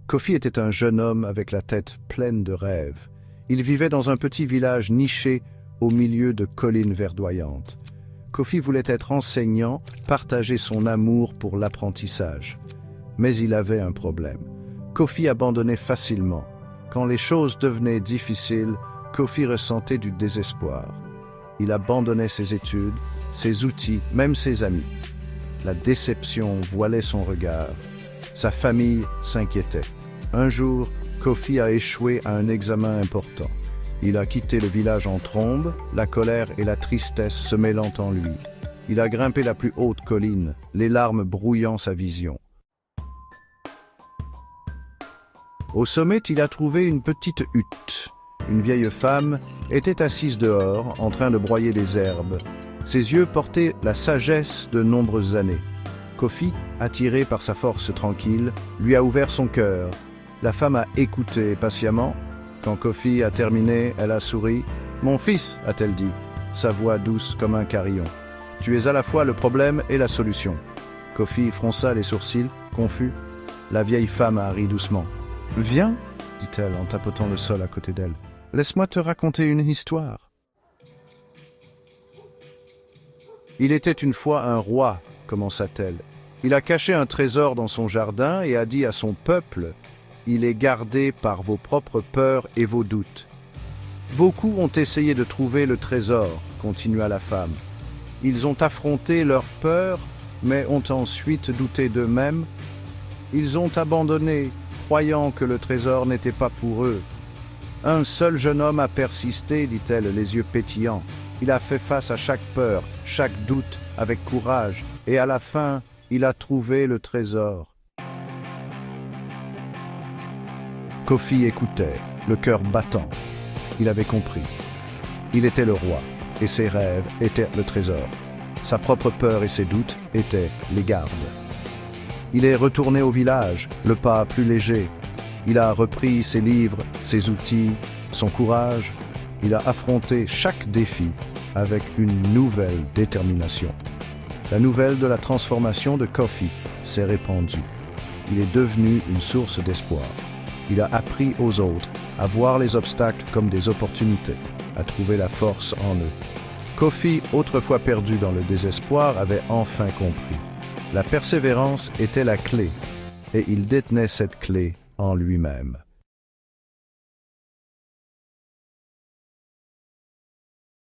Kofi était un jeune homme avec la tête pleine de rêves. Il vivait dans un petit village niché au milieu de collines verdoyantes. Kofi voulait être enseignant, partager son amour pour l'apprentissage. Mais il avait un problème. Kofi abandonnait facilement. Quand les choses devenaient difficiles, Kofi ressentait du désespoir. Il abandonnait ses études, ses outils, même ses amis. La déception voilait son regard. Sa famille s'inquiétait. Un jour, Kofi a échoué à un examen important. Il a quitté le village en trombe, la colère et la tristesse se mêlant en lui. Il a grimpé la plus haute colline, les larmes brouillant sa vision. Au sommet, il a trouvé une petite hutte. Une vieille femme était assise dehors, en train de broyer des herbes. Ses yeux portaient la sagesse de nombreuses années. Kofi, attiré par sa force tranquille, lui a ouvert son cœur. La femme a écouté patiemment. Quand Kofi a terminé, elle a souri. « Mon fils » a-t-elle dit, sa voix douce comme un carillon. « Tu es à la fois le problème et la solution. » Kofi fronça les sourcils, confus. La vieille femme a ri doucement. « Viens » dit-elle en tapotant le sol à côté d'elle. « Laisse-moi te raconter une histoire. » « Il était une fois un roi » commença-t-elle. « Il a caché un trésor dans son jardin et a dit à son peuple « Il est gardé par vos propres peurs et vos doutes. » Beaucoup ont essayé de trouver le trésor, continua la femme. Ils ont affronté leurs peurs, mais ont ensuite douté d'eux-mêmes. Ils ont abandonné, croyant que le trésor n'était pas pour eux. Un seul jeune homme a persisté, dit-elle, les yeux pétillants. Il a fait face à chaque peur, chaque doute, avec courage, et à la fin, il a trouvé le trésor. Kofi écoutait, le cœur battant. Il avait compris. Il était le roi, et ses rêves étaient le trésor. Sa propre peur et ses doutes étaient les gardes. Il est retourné au village, le pas plus léger. Il a repris ses livres, ses outils, son courage. Il a affronté chaque défi avec une nouvelle détermination. La nouvelle de la transformation de Kofi s'est répandue. Il est devenu une source d'espoir. Il a appris aux autres à voir les obstacles comme des opportunités, à trouver la force en eux. Kofi, autrefois perdu dans le désespoir, avait enfin compris. La persévérance était la clé, et il détenait cette clé en lui-même.